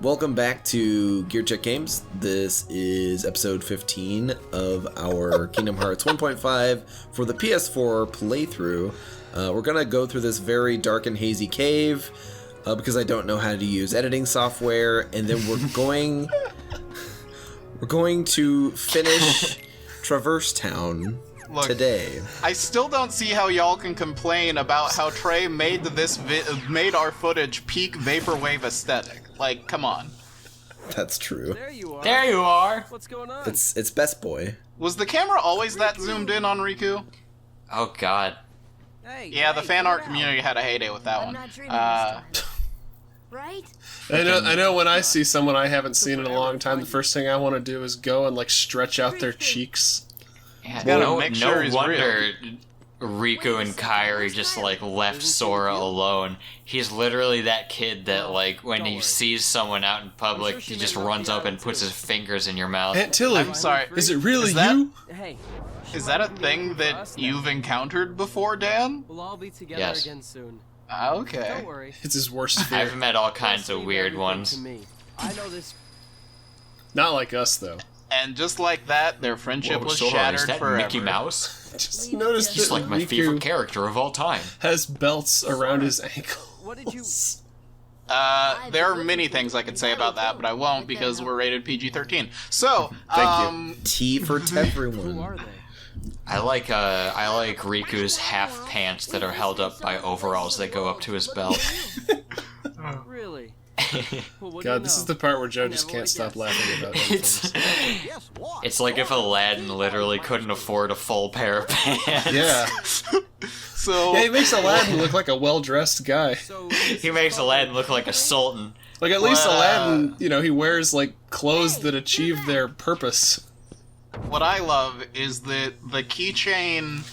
Welcome back to Gear Check Games. This is episode 15 of our Kingdom Hearts 1.5 for the PS4 playthrough. We're going to go through this very dark and hazy cave because I don't know how to use editing software, and then we're going to finish Traverse Town. Look, today. I still don't see how y'all can complain about how Trey made made our footage peak vaporwave aesthetic. Like, come on. That's true. There you are. There you are. What's going on? It's Best Boy. Was the camera always that zoomed in on Riku? Oh God. Hey, Yeah, the hey, fan get art out. community had a heyday with that I'm one. not dreaming this time. Right? I know when I see someone I haven't seen in a long time, the first thing I want to do is go and like stretch out their cheeks. Yeah, gotta make sure he's wonder Riku and Kairi just like left Sora alone. He's literally that kid that like when he sees someone out in public, he just runs up and puts his fingers in your mouth. Aunt Tilly, I'm sorry. is it really Is that- you? Hey, Is that a thing that you've encountered before, Dan? we'll all be together Yes. again soon. Okay. Don't worry. It's his worst I've fear. met all kinds Just of leave weird everything ones. to me. I know this. Not like us though. And just like that, their friendship Whoa, was Sora, shattered is that forever. Mickey Mouse? Just noticed He's that like my Riku favorite character of all time. has belts around his ankles. What did you? There are many things I could say about that, but I won't because we're rated PG-13. So, Thank you. T for Who everyone. are they? I like Riku's half pants that are held up by overalls that go up to his belt. Really? Well, what do God, you this know? is the part where Joe just Never can't stop guess. laughing about It's things. it's like if Aladdin literally couldn't afford a full pair of pants. Yeah. so Yeah, he makes Aladdin look like a well-dressed guy. So He makes Aladdin look like a sultan. Like at least Well, Aladdin, you know, he wears like clothes that achieve their purpose. what I love is that the keychain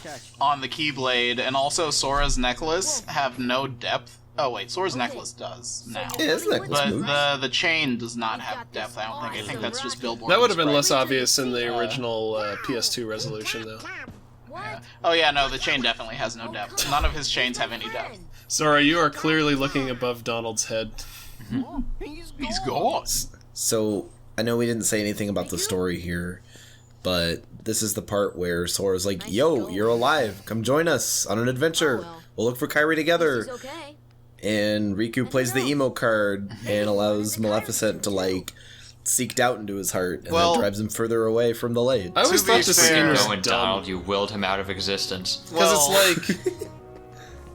on the Keyblade and also Sora's necklace have no depth. Oh wait, Sora's necklace does now. Yeah, his necklace But moves. the chain does not have depth, I don't think. I think that's just billboard. That would have been spread. less obvious in the original PS2 resolution, though. What? Oh yeah, no, the chain definitely has no depth. None of his chains have any depth. Sora, you are clearly looking above Donald's head. He's gone. So, I know we didn't say anything about the story here, but this is the part where Sora's like, yo, you're alive. Come join us on an adventure. Oh, well. We'll look for Kairi together. He's okay. And Riku plays the emo card and allows Maleficent to, like, seek doubt into his heart, and Well- that drives him further away from the light. I always To be thought this scene fair- was No, and dumb. Donald, you willed him out of existence. Because it's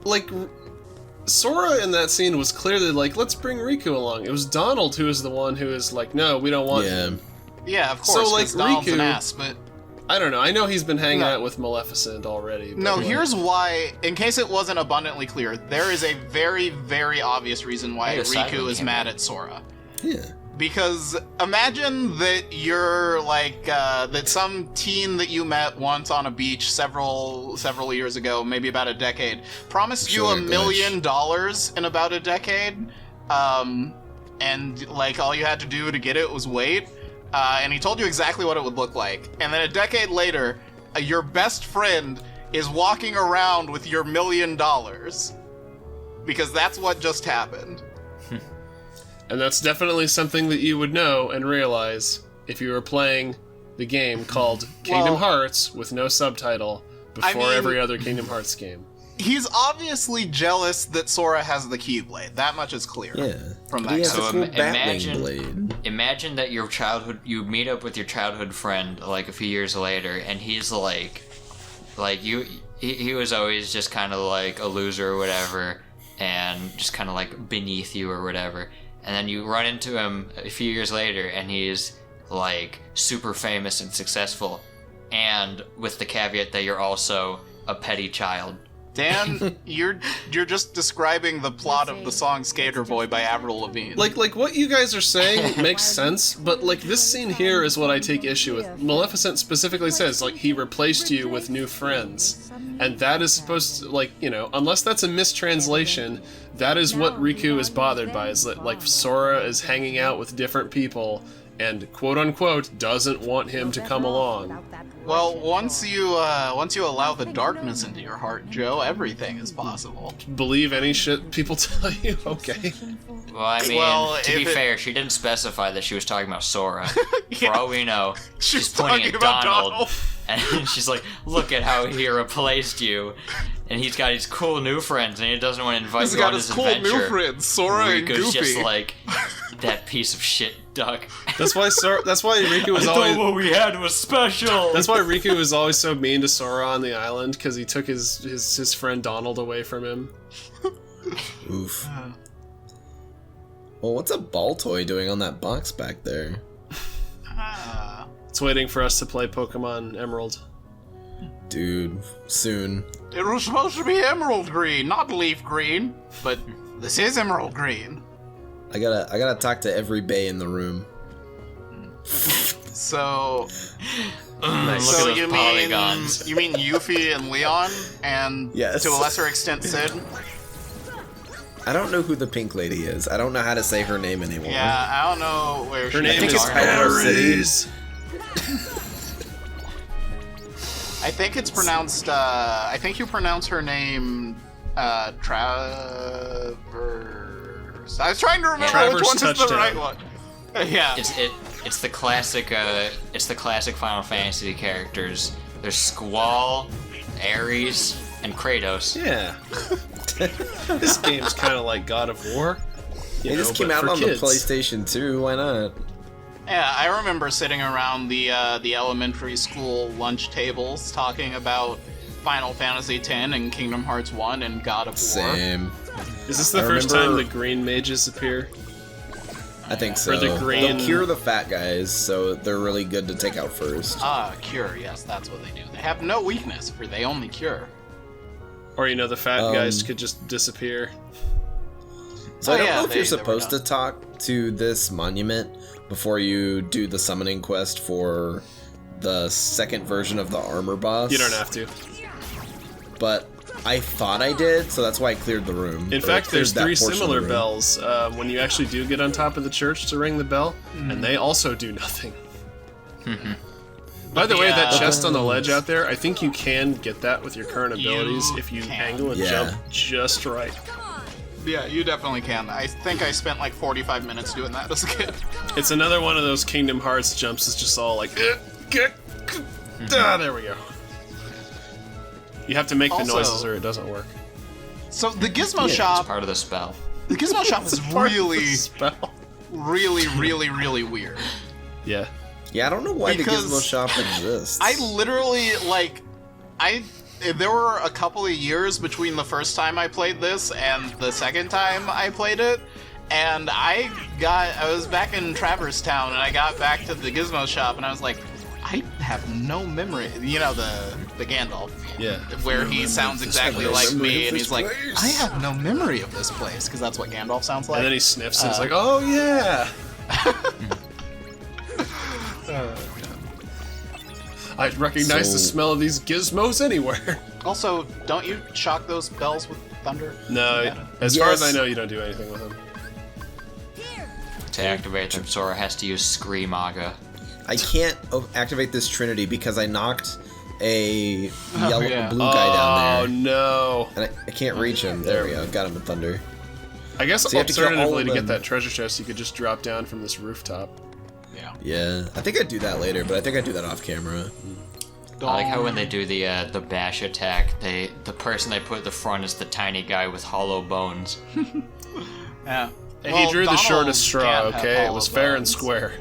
like, Sora in that scene was clearly like, let's bring Riku along. It was Donald who was the one who was like, no, we don't want Yeah. him. Yeah, of So, course, like, 'cause Donald's an Riku- ass, but I don't know. I know he's been hanging No. out with Maleficent already. But no, like, here's why, in case it wasn't abundantly clear, there is a very, very obvious reason why Wait a second, Riku is Cameron. mad at Sora. Yeah. Because imagine that you're like that some teen that you met once on a beach several years ago, maybe about a decade, promised you Sure, $1 million in about a decade, and like all you had to do to get it was wait, and he told you exactly what it would look like, and then a decade later, your best friend is walking around with your $1 million, because that's what just happened. And that's definitely something that you would know and realize if you were playing the game called Kingdom Well, Hearts with no subtitle before I mean- every other Kingdom Hearts game. He's obviously jealous that Sora has the Keyblade. That much is clear. Yeah. From But he that has So a cool im- Batwing imagine- blade. Imagine that you meet up with your childhood friend like a few years later, and he's like he was always just kind of like a loser or whatever, and just kind of like beneath you or whatever. And then you run into him a few years later, and he's like super famous and successful, and with the caveat that you're also a petty child. Dan, you're just describing the plot of the song Skater Boy by Avril Lavigne. Like what you guys are saying makes sense, but like this scene here is what I take issue with. Maleficent specifically says like he replaced you with new friends, and that is supposed to, like, you know, unless that's a mistranslation, that is what Riku is bothered by, is that like Sora is hanging out with different people and quote unquote doesn't want him to come along. Well, once you allow the darkness into your heart, Joe, everything is possible. Believe any shit people tell you, okay. Well, I mean, Well, to be if it- fair, she didn't specify that she was talking about Sora. Yeah. For all we know, she's pointing talking at about Donald, and she's like, "Look at how he replaced you." And he's got his cool new friends, and he doesn't want to invite He's you got on his his cool adventure. new friends, Sora and Riku's Goofy. just like that piece of shit duck. That's why Riku was I always. thought what we had was special. That's why Riku was always so mean to Sora on the island, because he took his friend Donald away from him. Oof. Well, what's a ball toy doing on that box back there? It's waiting for us to play Pokemon Emerald. Dude, soon. It was supposed to be emerald green, not leaf green, but this is emerald green. I gotta talk to every bay in the room. So, Look at so those you polygons. mean Yuffie and Leon, and Yes. to a lesser extent Sid? I don't know who the pink lady is. I don't know how to say her name anymore. Yeah, I don't know where Her she name think is it's Hyper City. Ares. I think it's pronounced. I think you pronounce her name Travers. I was trying to remember Travers which one is the Touchdown. right one. Yeah. It's the classic Final Fantasy characters. There's Squall, Ares, and Kratos. Yeah. This game's kind of like God of War. You It know, just came but out for on kids. the PlayStation 2. Why not? Yeah, I remember sitting around the elementary school lunch tables talking about Final Fantasy X and Kingdom Hearts 1 and God of War. Same. Is this the I first remember- time the green mages appear? I think so. Or the green- They'll cure the fat guys, so they're really good to take out first. Cure, yes, that's what they do. They have no weakness, for they only cure. Or, the fat guys could just disappear. So I don't yeah, know if you're they were supposed to talk to this monument before you do the summoning quest for the second version of the armor boss. You don't have to. But I thought I did, so that's why I cleared the room. In Or fact, cleared there's that 3 portion of the similar room. bells when you actually do get on top of the church to ring the bell, and they also do nothing. By the way, that chest on the ledge out there, I think you can get that with your current abilities if you can. angle and Yeah. jump just right. Yeah, you definitely can. I think I spent like 45 minutes doing that as a kid. It's another one of those Kingdom Hearts jumps. It's just all like, there we go. You have to make the Also- noises or it doesn't work. So the Gizmo It's shop, part of the spell. the Gizmo shop is Part of the really, spell. really weird. Yeah. Yeah, I don't know why Because the Gizmo shop exists. I literally there were a couple of years between the first time I played this and the second time I played it, and I was back in Traverse Town and I got back to the Gizmo shop and I was like, I have no memory. You know, the Gandalf. Yeah. Where he sounds exactly no like memory me, of and this he's like, place. I have no memory of this place, because that's what Gandalf sounds like. And then he sniffs and he's like, oh yeah! I recognize the So- smell of these gizmos anywhere. Also, don't you shock those bells with thunder? No, as far as Yes. I know, you don't do anything with them. To activate them, Sora has to use Screamaga. I can't activate this Trinity because I knocked a yellow yeah. blue guy Oh down there. no! And I can't reach him. There we go. Got him with thunder. I guess So you have to kill all alternatively of to get them. that treasure chest, you could just drop down from this rooftop. Yeah. Yeah, I think I'd do that later, but I think I'd do that off camera. I like how when they do the bash attack, the person they put at the front is the tiny guy with hollow bones. Yeah. And Well, he drew the Donald shortest straw, can't have okay? It hollow was fair and bones. square.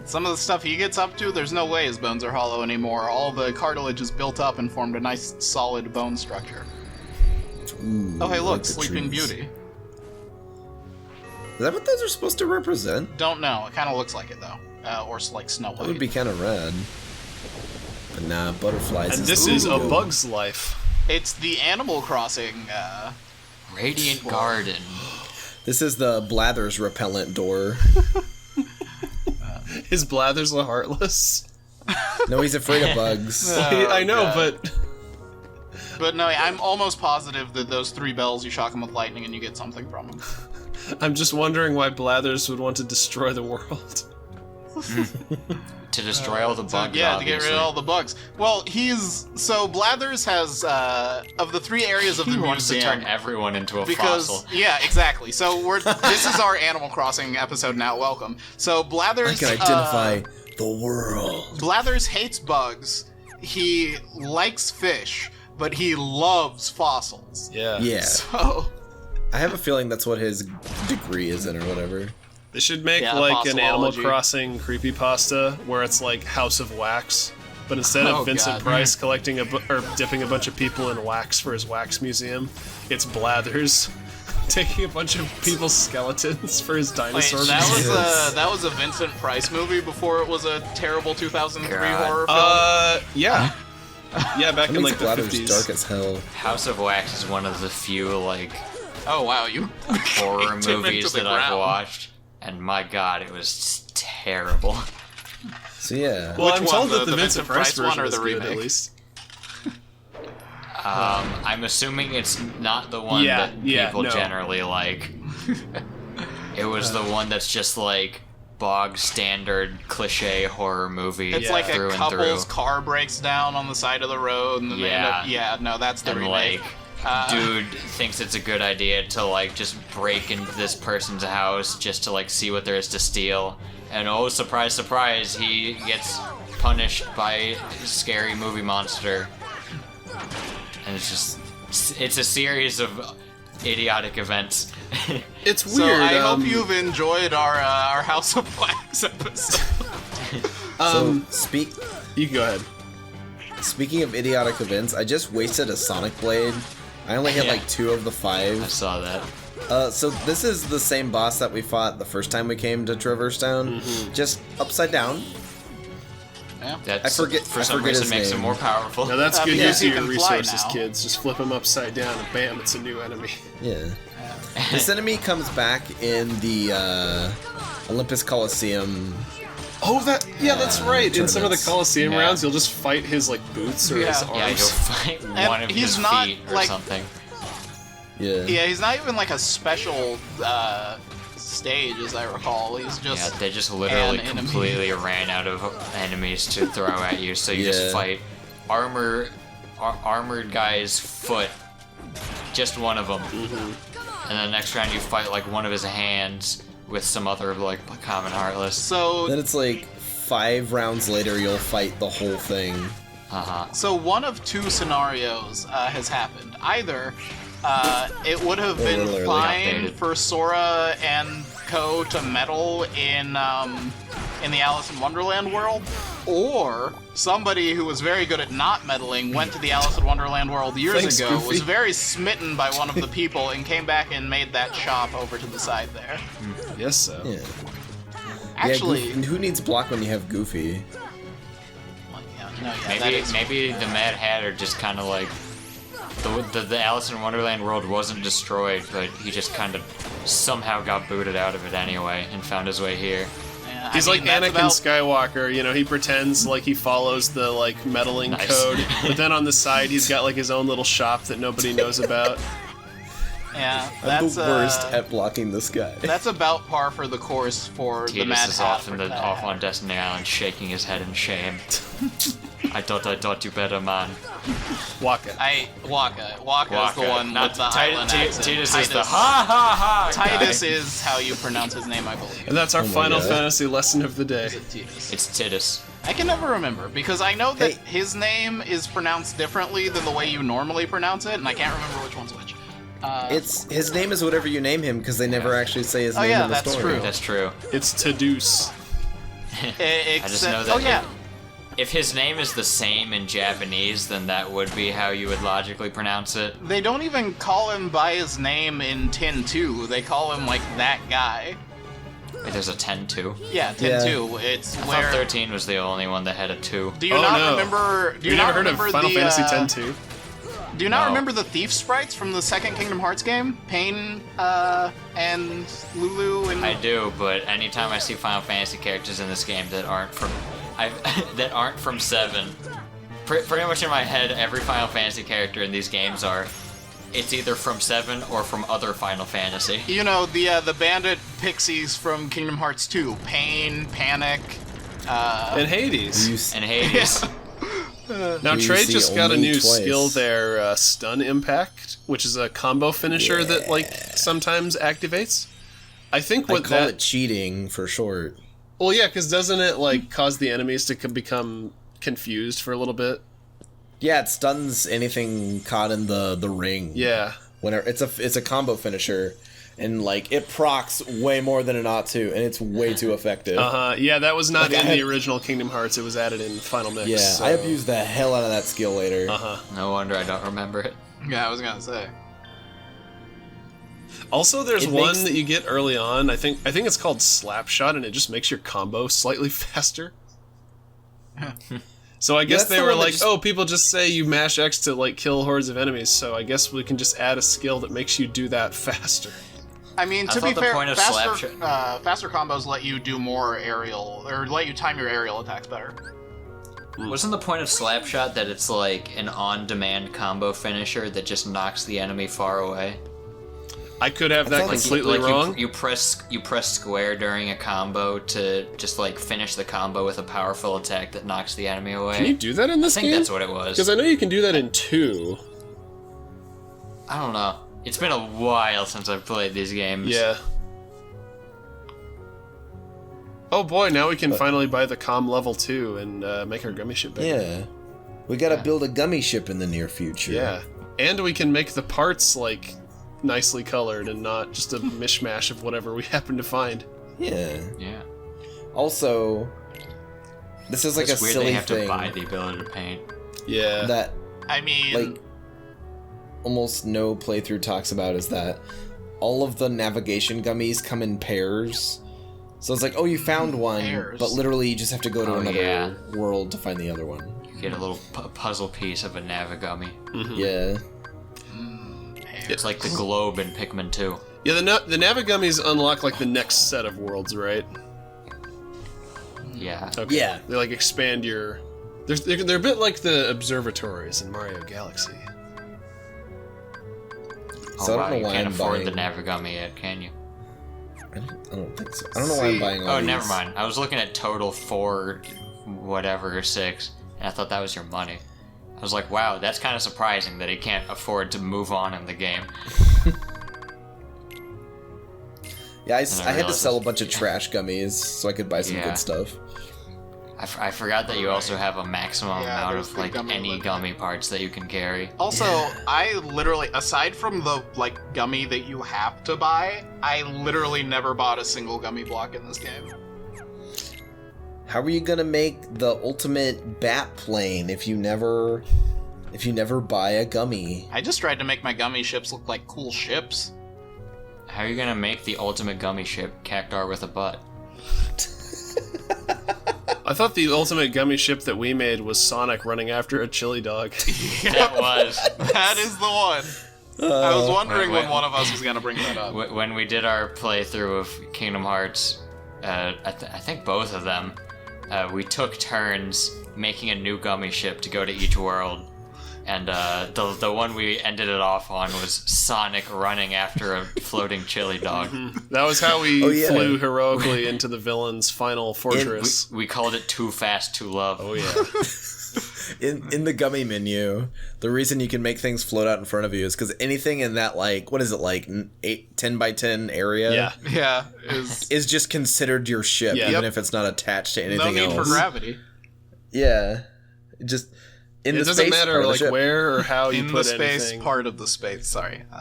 Some of the stuff he gets up to, there's no way his bones are hollow anymore. All the cartilage is built up and formed a nice, solid bone structure. Ooh, Oh, hey, I look, like the Sleeping trees. Beauty. Is that what those are supposed to represent? Don't know. It kind of looks like it, though. Or like Snow White. That would be kind of rad. But nah, butterflies. And this is a Ooh. bug's life. It's the Animal Crossing, Radiant Garden. This is the Blathers repellent door. His blathers are heartless. No, he's afraid of bugs. I know, God. but But no, I'm almost positive that those 3 bells, you shock them with lightning and you get something from them. I'm just wondering why Blathers would want to destroy the world. To destroy all the bugs. Yeah, to get rid of all the bugs. Well, Blathers has of the 3 areas of the He wants to museum. turn everyone into a Because fossil. yeah, exactly. So this is our Animal Crossing episode now. Welcome. So I Blathers can identify the world. Blathers hates bugs. He likes fish, but he loves fossils. Yeah. Yeah. So I have a feeling that's what his degree is in or whatever. They should make Yeah, like an Animal fossilology. Crossing creepypasta where it's like House of Wax, but instead of Oh, Vincent God. Price collecting or dipping a bunch of people in wax for his wax museum, it's Blathers taking a bunch of people's skeletons for his wait, dinosaur that museum. was a Vincent Price movie before it was a terrible 2003 God. horror film. Yeah. Yeah, back That in makes like the Blathers 50s. dark as hell. House of Wax is one of the few like Oh wow, you horror kicked him movies into the that I've ground. watched, and my God, it was just terrible. So yeah. Well, Which I'm one, told the- that the the Vincent Price one version or is the good, at remake? least. I'm assuming it's not the one Yeah, that yeah, people no. generally like. It was the one that's just like bog standard cliche horror movie. It's Yeah. like through a and couple's through. car breaks down on the side of the road, and then they end up. Yeah, no, that's the And remake. like, dude thinks it's a good idea to like just break into this person's house just to like see what there is to steal. And oh, surprise, surprise, he gets punished by a scary movie monster. And it's a series of idiotic events. It's So weird. I hope you've enjoyed our House of Wax episode. So You can go ahead. speaking of idiotic events, I just wasted a Sonic Blade. I only hit Yeah. like 2 of the I 5. saw that. So this is the same boss that we fought the first time we came to Traverse Town, just upside down. That's, I forget- for I some forget reason his makes name. him more powerful. Now that's good because use he of your can fly resources, now. kids. Just flip them upside down and bam, it's a new enemy. Yeah. This enemy comes back in the Olympus Coliseum. Oh, that's right. In some of the tournaments. Coliseum Yeah. rounds, you'll just fight his like boots or his Yeah. arms. Yeah, you'll fight one of he's his not, feet or like- something. Yeah. Yeah, he's not even like a special stage, as I recall. He's Yeah, just they just literally an enemy. completely ran out of enemies to throw at you, so you Yeah. just fight armored guy's foot, just one of them, and then next round you fight like one of his hands with some other like common heartless. so. Then it's like 5 rounds later, you'll fight the whole thing. So one of 2 scenarios has happened. Either it would have been literally fine updated. for Sora and Co to medal in the Alice in Wonderland world, or somebody who was very good at not meddling went to the Alice in Wonderland world years Thanks, ago, Goofy. was very smitten by one of the people, and came back and made that shop over to the side there. Yes, so. Yeah. Actually, yeah, Goofy, who needs block when you have Goofy? well, yeah, no, yeah, that is- Maybe the Mad Hatter just kind of like the Alice in Wonderland world wasn't destroyed, but he just kind of somehow got booted out of it anyway and found his way here. yeah, I He's mean, like that's Anakin about- Skywalker, you know, he pretends like he follows the like meddling Nice. code, but then on the side he's got like his own little shop that nobody knows about. Yeah, I'm that's the worst at blocking this guy. That's about par for the course for the Mad Tidus is off Hatter. off on Destiny Island, shaking his head in shame. I thought you better, man. Waka. Waka is the one Not with the island accent. Tidus is the ha ha ha. Titus guy. is how you pronounce his name, I believe. And that's our Oh my Final God. Fantasy lesson of the day. Is it Titus? It's Tidus. I can never remember because I know that Hey. his name is pronounced differently than the way you normally pronounce it, and I can't remember which one's which. It's his name is whatever you name him because they never actually say his Oh, name yeah, in the that's story. true. That's true. It's Tadeusz. I just know that oh yeah, if his name is the same in Japanese, then that would be how you would logically pronounce it. they don't even call him by his name in 10-2. They call him like that guy. Wait, there's a 10 too. Yeah, 10-2. It's I where. thought 13 was the only one that had a 2. Do you Oh, not no. remember? Do you You not never heard of remember Final the, Fantasy X too? Do you not No. remember the thief sprites from the second Kingdom Hearts game? Pain, and Lulu and I do, but anytime I see Final Fantasy characters in this game that aren't from, that aren't from 7, pretty much in my head, every Final Fantasy character in these games are it's either from 7 or from other Final Fantasy. You know, the bandit pixies from Kingdom Hearts 2. Pain, Panic, And Hades. And Hades. Now, We Trey see just got a only new twice. skill there, Stun Impact, which is a combo finisher that, like, sometimes activates. I think I what call that... it cheating for short. Well, yeah, because doesn't it, like, cause the enemies to become confused for a little bit? Yeah, it stuns anything caught in the ring. Yeah. Whenever it's a combo finisher, and like it procs way more than it ought to, and it's way too effective. Yeah, that was not Like, in I the had- original Kingdom Hearts. It was added in Final Mix. Yeah, so- I abused the hell out of that skill later. No wonder I don't remember it. Yeah, I was gonna say. Also, there's It one makes- that you get early on. I think it's called Slapshot, and it just makes your combo slightly faster. So I guess that's they the were one that like, just- oh, people just say you mash X to like kill hordes of enemies, so I guess we can just add a skill that makes you do that faster. I mean, I to be thought the fair, point of faster combos let you do more aerial, or let you time your aerial attacks better. Wasn't the point of Slapshot that it's like an on-demand combo finisher that just knocks the enemy far away? I could have that thought it's completely like wrong. You press square during a combo to just like finish the combo with a powerful attack that knocks the enemy away. Can you do that in this I think game? that's what it was. Because I know you can do that in 2. I don't know. It's been a while since I've played these games. Yeah. Oh boy, now we can finally buy the COM level 2 and make our gummy ship bigger. Yeah, we gotta build a gummy ship in the near future. Yeah. And we can make the parts, like, nicely colored and not just a mishmash of whatever we happen to find. Yeah. Yeah. Also, this is like It's a weird silly they have thing to buy the ability to paint. Yeah. that I mean, like almost no playthrough talks about is that all of the navigation gummies come in pairs. So it's like, oh, you found one, Pairs? but literally you just have to go to Oh, another yeah. world to find the other one. You get a little puzzle piece of a Navigummi. Yeah. It's like the globe in Pikmin 2. Yeah, the Navigummies unlock, like, the next set of worlds, right? Yeah. Okay. Yeah. They, like, expand your... They're a bit like the observatories in Mario Galaxy. So I don't know you why can't I'm afford the buying- Navigummi yet, can you? I don't think so. I don't know why I'm buying all Oh, these. never mind. I was looking at total 4, whatever, or 6, and I thought that was your money. I was like, wow, that's kind of surprising that he can't afford to move on in the game. Yeah, I I had to realized sell a this- bunch of trash gummies so I could buy some Yeah. good stuff. I forgot that you also have a maximum Yeah, amount there's of the like gummy any limit. gummy parts that you can carry. also, I literally, aside from the like gummy that you have to buy, I literally never bought a single gummy block in this game. How are you gonna make the ultimate bat plane if you never buy a gummy? I just tried to make my gummy ships look like cool ships. How are you gonna make the ultimate gummy ship, Cactar with a butt? I thought the ultimate gummy ship that we made was Sonic running after a chili dog. That was That is the one. I was wondering wait. when one of us was gonna bring that up. when we did our playthrough of Kingdom Hearts. I think both of them. We took turns making a new gummy ship to go to each world. And the one we ended it off on was Sonic running after a floating chili dog. That was how we Oh, yeah. flew heroically into the villain's final We, fortress. we called it Too Fast, Too Love. Oh yeah. In the gummy menu, the reason you can make things float out in front of you is because anything in that, like, what is it, like 10 by 10 area? Yeah. Yeah, Is just considered your ship, Yeah. even Yep. if it's not attached to no anything need for else. gravity. Yeah. It just in It the doesn't space matter part of the like ship. where or how you In the put space anything. part of the space. Sorry. All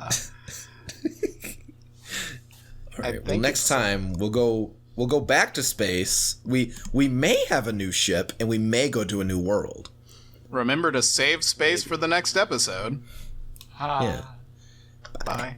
I right. Well, think next it's- time we'll go back to space. We may have a new ship and we may go to a new world. Remember to save space for the next episode. Yeah. Bye.